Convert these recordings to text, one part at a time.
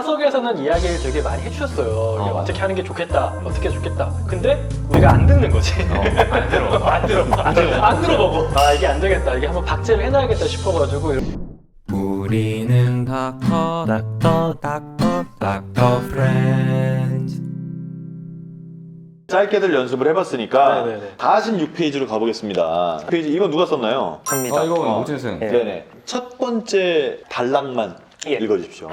사석에서는 이야기를 되게 많이 해주셨어요. 이게 어. 어떻게 하는 게 좋겠다, 어떻게 좋겠다. 근데 우리가 안 듣는 거지. 안 들어. 안 들어보고. 아, 이게 안 되겠다. 이게 한번 박제를 해놔야겠다 싶어가지고. 우리는 닥터 프렌즈. 짧게들 연습을 해봤으니까 네네네. 46페이지로 가보겠습니다. 페이지 이건 누가 썼나요? 합니다. 이거 오진승. 예. 네네. 첫 번째 단락만 예. 읽어주십시오.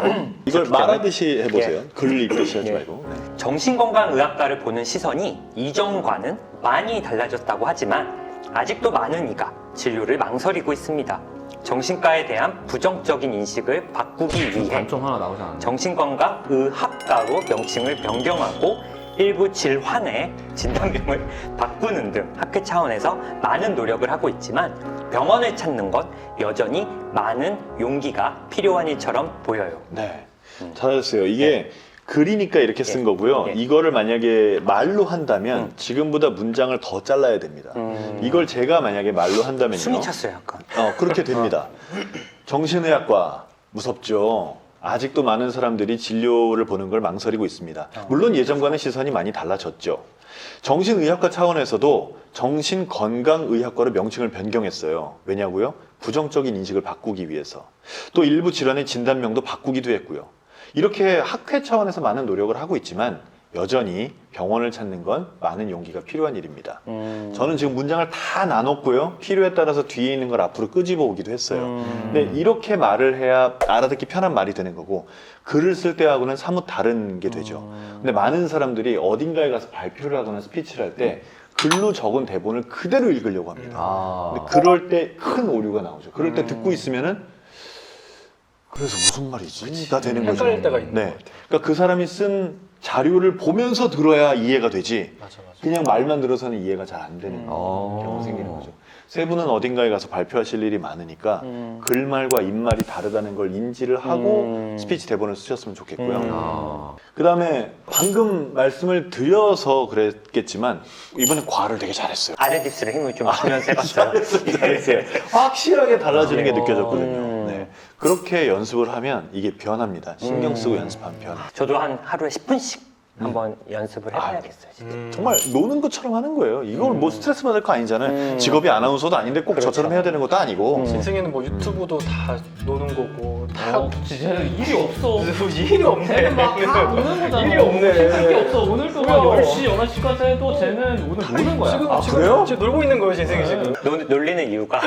이걸 말하듯이 해보세요. 예. 글을 읽듯이 하지 예. 말고. 네. 정신건강의학과를 보는 시선이 이전과는 많이 달라졌다고 하지만 아직도 많은 이가 진료를 망설이고 있습니다. 정신과에 대한 부정적인 인식을 바꾸기 위해 단점 하나 나오지 않았나? 정신건강의학과로 명칭을 변경하고 일부 질환의 진단명을 바꾸는 등 학회 차원에서 많은 노력을 하고 있지만 병원을 찾는 것 여전히 많은 용기가 필요한 일처럼 보여요. 네. 잘하셨어요. 이게 글이니까 이렇게 쓴 거고요. 예. 이거를 만약에 말로 한다면 지금보다 문장을 더 잘라야 됩니다. 이걸 제가 만약에 말로 한다면요. 숨이 찼어요, 약간. 그렇게 됩니다. 정신의학과 무섭죠. 아직도 많은 사람들이 진료를 보는 걸 망설이고 있습니다. 물론 예전과는 시선이 많이 달라졌죠. 정신의학과 차원에서도 정신건강의학과로 명칭을 변경했어요. 왜냐고요? 부정적인 인식을 바꾸기 위해서. 또 일부 질환의 진단명도 바꾸기도 했고요. 이렇게 학회 차원에서 많은 노력을 하고 있지만 여전히 병원을 찾는 건 많은 용기가 필요한 일입니다. 저는 지금 문장을 다 나눴고요. 필요에 따라서 뒤에 있는 걸 앞으로 끄집어 오기도 했어요. 근데 이렇게 말을 해야 알아듣기 편한 말이 되는 거고 글을 쓸 때하고는 사뭇 다른 게 되죠. 근데 많은 사람들이 어딘가에 가서 발표를 하거나 스피치를 할 때 글로 적은 대본을 그대로 읽으려고 합니다. 근데 그럴 때 큰 오류가 나오죠. 그럴 때 듣고 있으면은 그래서 무슨 말이지?가 되는 거죠. 헷갈릴 때가 있는 네. 것 같아요. 그러니까 그 사람이 쓴 자료를 보면서 들어야 이해가 되지. 맞아. 그냥 말만 들어서는 이해가 잘 안 되는 경우가 생기는 거죠. 세 분은 어딘가에 가서 발표하실 일이 많으니까 글말과 입말이 다르다는 걸 인지를 하고 스피치 대본을 쓰셨으면 좋겠고요. 그 다음에 방금 말씀을 드려서 그랬겠지만 이번에 과를 되게 잘했어요. 아랫입술에 힘을 좀 주면서 해봤어요. 잘했어요. 확실하게 달라지는 게 아, 느껴졌거든요. 네. 그렇게 연습을 하면 이게 변합니다. 신경 쓰고 연습하면 변해. 저도 하루에 10분씩 한번 연습을 해봐야겠어요. 진짜. 정말 노는 것처럼 하는 거예요. 이걸 뭐 스트레스 받을 거 아니잖아요. 직업이 아나운서도 아닌데 꼭 저처럼 해야 되는 것도 아니고. 진승이는 뭐 유튜브도 다 노는 거고 다 쟤는 일이 없어. 일이 없네. 쟤는 막다 노는 거잖아. 일이 없네. 일이 없어. 오늘 동안 뭐야. 10시, 11시까지 해도 쟤는 오늘 노는 거야. 지금 그래요? 지금 놀고 있는 거예요, 진승이 지금. 놀리는 이유가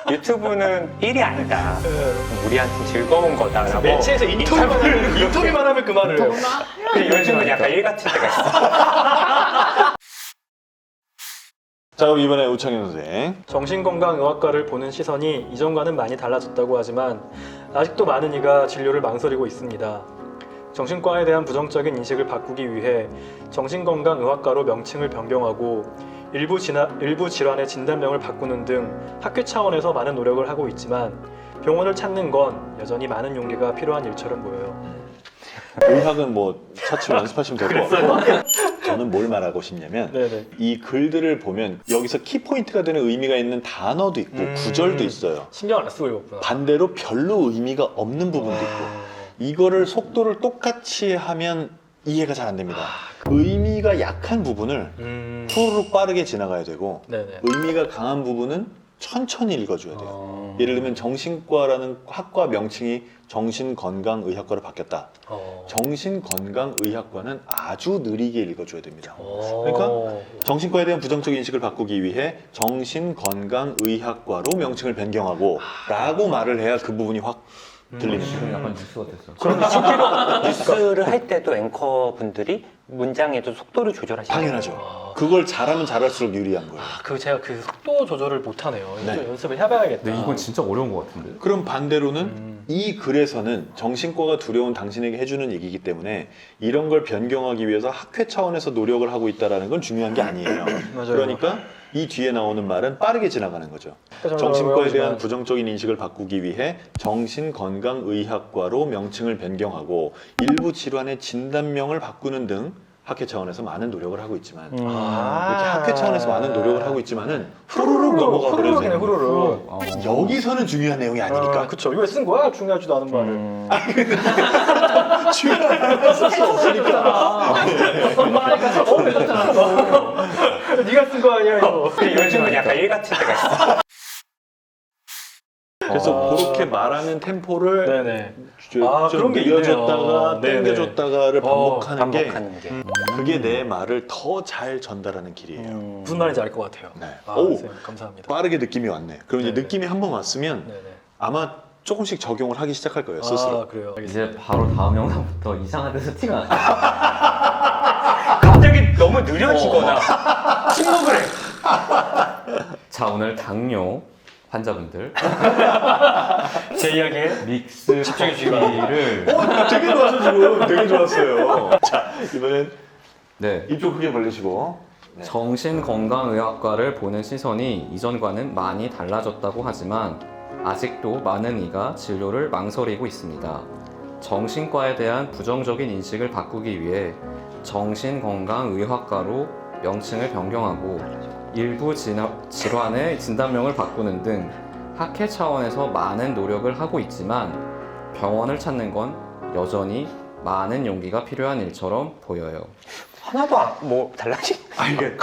유튜브는 일이 아니다. 우리한테 즐거운 거다라고. 매체에서 인터뷰만 하면 그 말을 해요. 근데 요즘은 약간 일 같은 때가 있어. 자, 그럼 이번에 우창현 선생. 정신건강의학과를 보는 시선이 이전과는 많이 달라졌다고 하지만 아직도 많은 이가 진료를 망설이고 있습니다. 정신과에 대한 부정적인 인식을 바꾸기 위해 정신건강의학과로 명칭을 변경하고 일부 질환의 진단명을 바꾸는 등 학회 차원에서 많은 노력을 하고 있지만 병원을 찾는 건 여전히 많은 용기가 필요한 일처럼 보여요. 의학은 뭐 차츰 연습하시면 될 것 같고 저는 뭘 말하고 싶냐면 네네. 이 글들을 보면 여기서 키포인트가 되는 의미가 있는 단어도 있고 구절도 있어요. 신경 안 쓰고 읽었구나. 반대로 별로 의미가 없는 부분도 있고 이거를 속도를 똑같이 하면 이해가 잘 안 됩니다. 의미가 약한 부분을 후루룩 빠르게 지나가야 되고 네네. 의미가 강한 부분은 천천히 읽어줘야 돼요. 예를 들면 정신과라는 학과 명칭이 정신건강의학과로 바뀌었다. 정신건강의학과는 아주 느리게 읽어줘야 됩니다. 그러니까 정신과에 대한 부정적 인식을 바꾸기 위해 정신건강의학과로 명칭을 변경하고 라고 말을 해야 그 부분이 확 들리는 거예요. 약간 뉴스 같았어. 그런데 실제로 뉴스를 할 때도 앵커분들이 문장에도 속도를 조절하시는 당연하죠. 그걸 잘하면 잘할수록 유리한 거예요. 제가 그 속도 조절을 못하네요. 네. 좀 연습을 해봐야겠다. 근데 이건 진짜 어려운 것 같은데. 그럼 반대로는 이 글에서는 정신과가 두려운 당신에게 해주는 얘기이기 때문에 이런 걸 변경하기 위해서 학회 차원에서 노력을 하고 있다는 건 중요한 게 아니에요. 맞아요. 그러니까 이 뒤에 나오는 말은 빠르게 지나가는 거죠. 정신과에 대한 부정적인 인식을 바꾸기 위해 정신건강의학과로 명칭을 변경하고 일부 질환의 진단명을 바꾸는 등 학회 차원에서 많은 노력을 하고 있지만 이렇게 학회 차원에서 많은 노력을 하고 있지만은 후루룩 넘어가 버려서 후루룩. 여기서는 중요한 내용이 아니니까 그쵸. 이거 왜 쓴 거야? 중요하지도 않은 말을. 쓸 수 없으니까. 엄마니까 처음 뱉었잖아. 네가 쓴 거 아니야 이거. 이런 식으로 약간 일 같은 때가 있어. 그래서 그렇게 말하는 템포를 네네. 좀 그런 게 늘려줬다가 있네요. 네네. 땡겨줬다가를 반복하는 게 반복하는 게. 그게 내 말을 더 잘 전달하는 길이에요. 무슨 말인지 알 것 같아요. 네. 아, 오, 선생님, 감사합니다. 빠르게 느낌이 왔네. 그럼 이제 네네. 느낌이 한 번 왔으면 네네. 아마 조금씩 적용을 하기 시작할 거예요, 스스로. 아 그래요. 알겠습니다. 이제 바로 다음 영상부터 이상한 데서 티가 나. 갑자기 너무 느려지거나 침묵을 해. 자, 오늘 당뇨 환자분들 제 이야기에 믹스 집중해 주시기 커피를 되게 좋았어 지금. 되게 좋았어요. 자, 이번엔 네. 입 좀 크게 벌리시고. 네. 정신건강의학과를 보는 시선이 이전과는 많이 달라졌다고 하지만 아직도 많은 이가 진료를 망설이고 있습니다. 정신과에 대한 부정적인 인식을 바꾸기 위해 정신건강의학과로 명칭을 변경하고 일부 질환의 진단명을 바꾸는 등 학회 차원에서 많은 노력을 하고 있지만 병원을 찾는 건 여전히 많은 용기가 필요한 일처럼 보여요. 하나도 뭐 달라지? 아 이게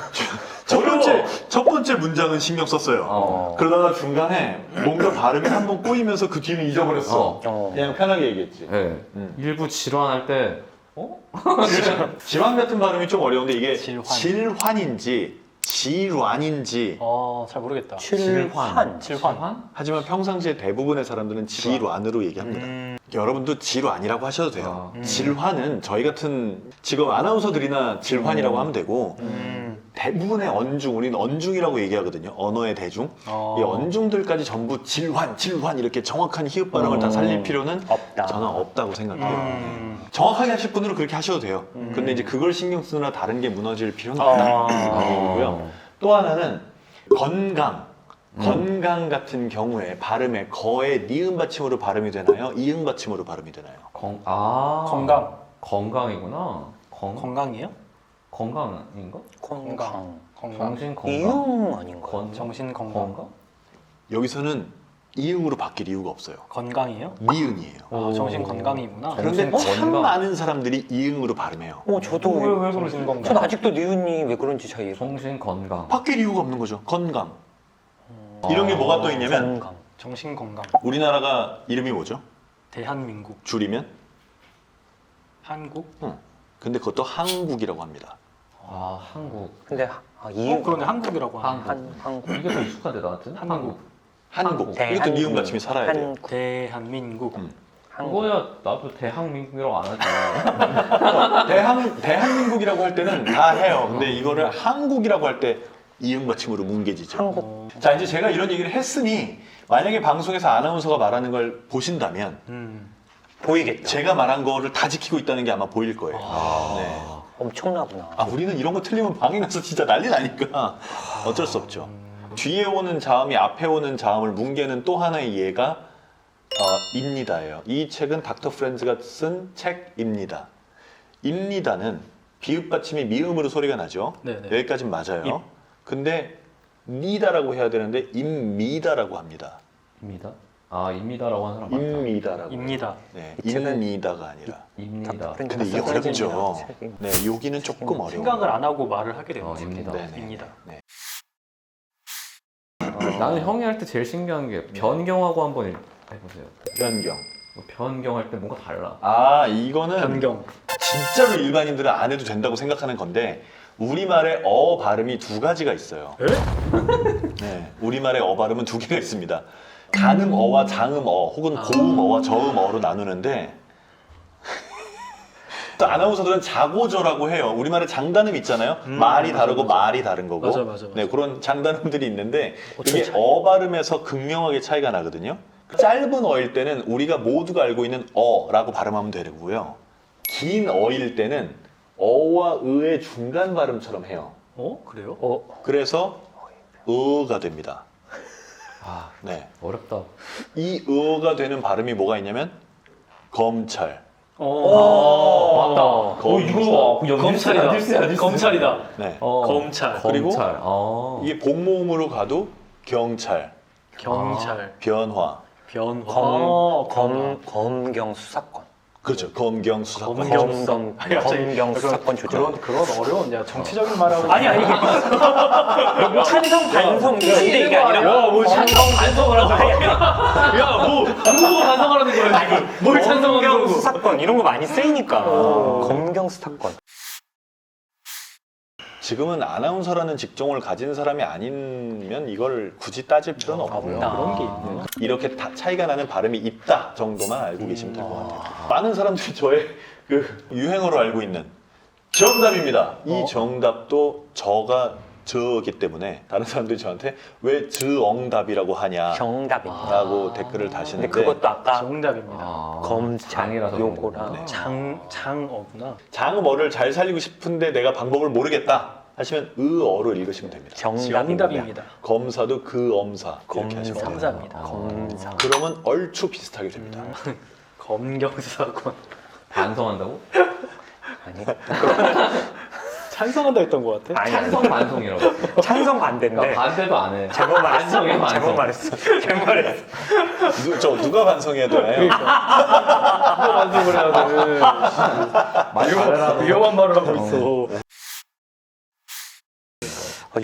첫 번째 문장은 신경 썼어요. 그러다가 중간에 뭔가 발음이 한 번 꼬이면서 그 뒤를 잊어버렸어. 그냥 편하게 얘기했지. 네. 일부 질환할 때 질환 같은 발음이 좀 어려운데 이게 질환. 질환인지 질환인지 잘 모르겠다. 질환. 하지만 평상시에 대부분의 사람들은 질환으로 얘기합니다. 여러분도 질환이라고 하셔도 돼요. 질환은 저희 같은 직업 아나운서들이나 질환이라고 하면 되고 대부분의 언중, 우리는 언중이라고 얘기하거든요. 언어의 대중. 이 언중들까지 전부 질환 이렇게 정확한 히읗 발음을 다 살릴 필요는 없다. 저는 없다고 생각해요. 정확하게 하실 분들은 그렇게 하셔도 돼요. 근데 이제 그걸 신경 쓰느라 다른 게 무너질 필요는 없다. 얘기고요. 또 하나는 건강. 건강 같은 경우에 발음에 거의 니은 받침으로 발음이 되나요? 이응 받침으로 발음이 되나요? 건강. 건강이구나. 건강이에요? 건강인가? 건강. 정신 건강. 이용 아닌가? 정신 건강. 여기서는 이응으로 바뀔 이유가 없어요. 건강이에요? 니은이에요. 정신 건강이구나. 그런데 정신 참 건강. 많은 사람들이 이응으로 발음해요. 저도 왜 그러시는 건가요? 전 아직도 니은이 왜 그런지 잘 이해. 정신 건강. 바뀔 이유가 없는 거죠. 건강. 이런 게 뭐가 또 있냐면 건강. 정신 건강. 우리나라가 이름이 뭐죠? 대한민국. 줄이면? 한국. 근데 그것도 한국이라고 합니다. 한국. 근데 이용 그러네 한국이라고 하네. 한국. 이게 더 익숙한데 나한테는? 한국. 한국. 이것도 니은 받침이 살아야 돼요. 한국. 대한민국. 한국. 그거야 나도 대한민국이라고 안 하잖아. 대한민국이라고 할 때는 다 해요. 근데 이거를 한국이라고 할 때 이응 받침으로 뭉개지죠. 한국. 자, 이제 제가 이런 얘기를 했으니 만약에 방송에서 아나운서가 말하는 걸 보신다면 보이겠다. 제가 말한 거를 다 지키고 있다는 게 아마 보일 거예요. 네. 엄청나구나. 우리는 이런 거 틀리면 방에 가서 진짜 난리 나니까 어쩔 수 없죠. 뒤에 오는 자음이 앞에 오는 자음을 뭉개는 또 하나의 예가 입니다예요. 이 책은 닥터 프렌즈가 쓴 책입니다. 입니다는 비읍 받침이 미음으로 소리가 나죠. 네네. 여기까지는 맞아요. 근데 니다라고 해야 되는데 입미다라고 합니다. 입니다. 입니다라고 하는 사람 많다. 입미다라고. 입니다. 네, 이 책은 입니다가 아니라. 입니다. 근데 이게 어렵죠. 네, 여기는 조금 어려워요. 생각을 안 하고 말을 하게 되는 거죠. 입니다. 네네. 입니다. 네. 나는 형이 할 때 제일 신기한 게 변경하고 한번 해보세요. 변경. 변경할 때 뭔가 달라. 이거는 변경. 진짜로 일반인들은 안 해도 된다고 생각하는 건데 우리말의 어 발음이 두 가지가 있어요. 네, 우리말의 어 발음은 두 개가 있습니다. 간음 어와 장음 어 혹은 고음 어와 저음 어로 나누는데 또 아나운서들은 자고저라고 해요. 우리말에 장단음 있잖아요. 말이 다르고 말이 다른 거고. 맞아. 네, 그런 장단음들이 있는데 어떻게 이게 어 발음에서 극명하게 차이가 나거든요. 짧은 어일 때는 우리가 모두가 알고 있는 어라고 발음하면 되고요. 긴 어일 때는 어와 의의 중간 발음처럼 해요. 그래요? 그래서 어가 됩니다. 네. 어렵다. 이 어가 되는 발음이 뭐가 있냐면 검찰. 맞다. 이거 검찰이다. 검찰이다. 네. 검찰. 그리고 검찰. 이게 복모음으로 가도 경찰, 경찰. 변화. 변화. 검경 수사권. 그렇죠. 검경 수사권. 검경 수사권 조정. 그런 어려운 정치적인 말하고 아니 찬성 반성 근데 이게 아니라 뭐 찬성 반성을 하는 거야? 야뭐 누구 반성하라는 거야 지금? 뭘 찬성하는 검경 거고? 수사권 이런 거 많이 쓰이니까 검경 수사권. 지금은 아나운서라는 직종을 가진 사람이 아니면 이걸 굳이 따질 필요는 없고요. 그런 게 있네. 이렇게 차이가 나는 발음이 있다 정도만 알고 계시면 될 것 같아요. 많은 사람들이 저의 그 유행어로 알고 있는 정답입니다. 이 정답도 저가 저기 때문에 다른 사람들이 저한테 왜 저엉답이라고 하냐 정답입니다. 라고 댓글을 근데 다시는데 그것도 아까 정답입니다. 장이라서 요거랑 장어구나. 장어를 잘 살리고 싶은데 내가 방법을 모르겠다 하시면 의어를 읽으시면 됩니다. 정답입니다. 검사도 그 엄사 이렇게 하시면 돼요. 검사입니다. 검사. 그러면 얼추 비슷하게 됩니다. 검경수사권. 반성한다고? 아니 찬성한다 했던 것 같아. 아니 찬성 반성이라고. 찬성 반대인데 그러니까 반대도 안 해. 잘못 말했어. 반성이야, 반성. 잘못 말했어. 잘못 말했어. 누가 반성해야 되나요? 누가 반성을 해야 돼. 말 잘해라고. 위험한 말을 하고 있어.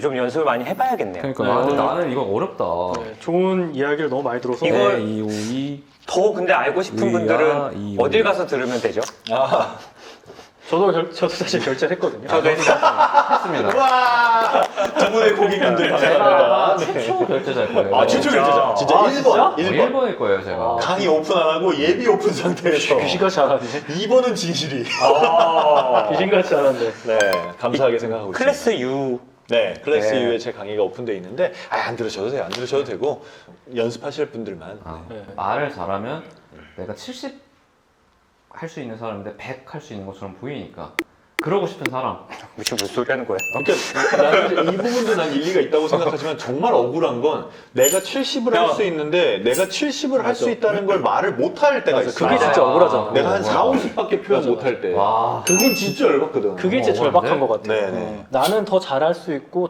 좀 연습을 많이 해봐야겠네요. 그러니까 나는 이거 어렵다. 네, 좋은 이야기를 너무 많이 들어서 이걸- 2, 5, 2. 더 근데 알고 싶은 분들은 어딜 가서 들으면 되죠? 아, 저도 사실 결제를 했거든요. 저도 했습니다. 와! 두 분의 고객님들 제가 감사합니다. 최초 결제자일 거예요. 아, 최초 결제자. 진짜 아, 1번. 진짜? 1번. 1번일 거예요, 제가. 강의 오픈 안 하고 예비 오픈 상태에서 귀신같이 잘하네. 2번은 진실이. 귀신같이 잘하네. 네, 감사하게 생각하고 있습니다. 클래스 U 네, 클래스 네. U에 제 강의가 오픈되어 있는데 안 들으셔도 돼요. 안 들으셔도 되고 연습하실 분들만. 아, 네. 말을 잘하면 내가 70 할 수 있는 사람인데 100 할 수 있는 것처럼 보이니까 그러고 싶은 사람. 무슨 소리 하는 거야? 그러니까 나는 이제 이 부분도 난 일리가 있다고 생각하지만 정말 억울한 건 내가 70을 할 수 있는데 내가 70을 할 수 있다는 걸 말을 못 할 때가 있어. 그게 진짜 억울하잖아. 내가 한 4, 50밖에 표현 못 할 때. 와. 그건 진짜 열받거든. 그게 진짜 억울한데? 절박한 것 같아. 네네. 나는 더 잘할 수 있고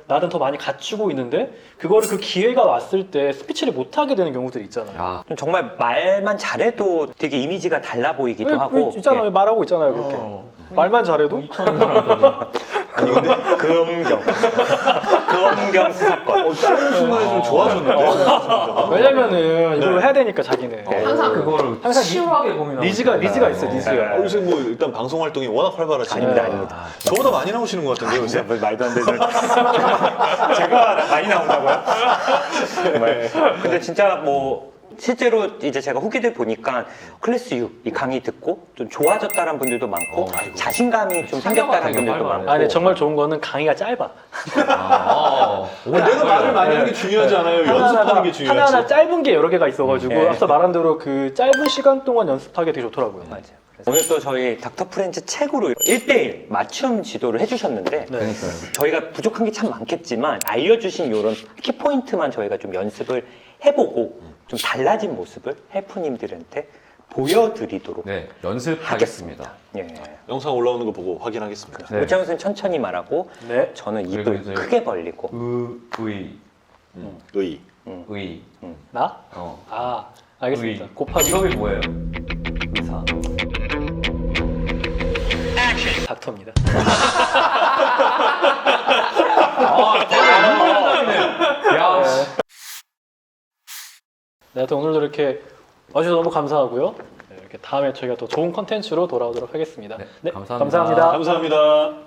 나는 더 많이 갖추고 있는데 그거를 그 기회가 왔을 때 스피치를 못 하게 되는 경우들이 있잖아요. 야, 정말 말만 잘해도 되게 이미지가 달라 보이기도 하고 있잖아요. 말하고 있잖아요. 그렇게. 말만 잘해도 아니 근데 검경 수사권. 짧은 순간에 좀 좋아졌는데. 왜냐면은 이걸 해야 되니까 자기는. 항상 그거를 항상 치열하게 고민하고 니즈가 있잖아요. 있어 니즈가. 요새 뭐 일단 방송 활동이 워낙 활발하시니까. 아닙니다, 아닙니다. 저보다 많이 나오시는 것 같은데 요새. 뭐 말도 안 되는. 제가 많이 나온다고요? 정말. 근데 진짜 뭐 실제로 이제 제가 후기들 보니까 클래스 U 이 강의 듣고 좀 좋아졌다는 분들도 많고 아이고. 자신감이 좀 생겼다는 되게 분들도 활발해. 많고. 아 근데 정말 좋은 거는 강의가 짧아. 내가 말을 많이 하는 게 중요하지 않아요. 연습하는 게 중요하지. 하나하나 짧은 게 여러 개가 있어가지고 네. 앞서 말한 대로 그 짧은 시간 동안 연습하기 되게 좋더라고요. 맞아요. 그래서 오늘 또 저희 닥터 프렌즈 책으로 1대1 맞춤 지도를 해주셨는데 네. 그러니까요. 저희가 부족한 게 참 많겠지만 알려주신 이런 키포인트만 저희가 좀 연습을 해보고 좀 달라진 모습을 헬프님들한테 보여드리도록 네, 연습하겠습니다. 예. 영상 올라오는 거 보고 확인하겠습니다. 네. 오창훈은 천천히 말하고 네. 저는 그리고 입을 이제 크게 벌리고 의, 의. 의. 나? 어. 아 알겠습니다. 의. 곱하기 직업이 뭐예요? 의사. 닥터입니다. 야, 네, 하여튼 오늘도 이렇게 와주셔서 너무 감사하고요. 네, 이렇게 다음에 저희가 더 좋은 컨텐츠로 돌아오도록 하겠습니다. 네, 네, 감사합니다. 감사합니다. 감사합니다.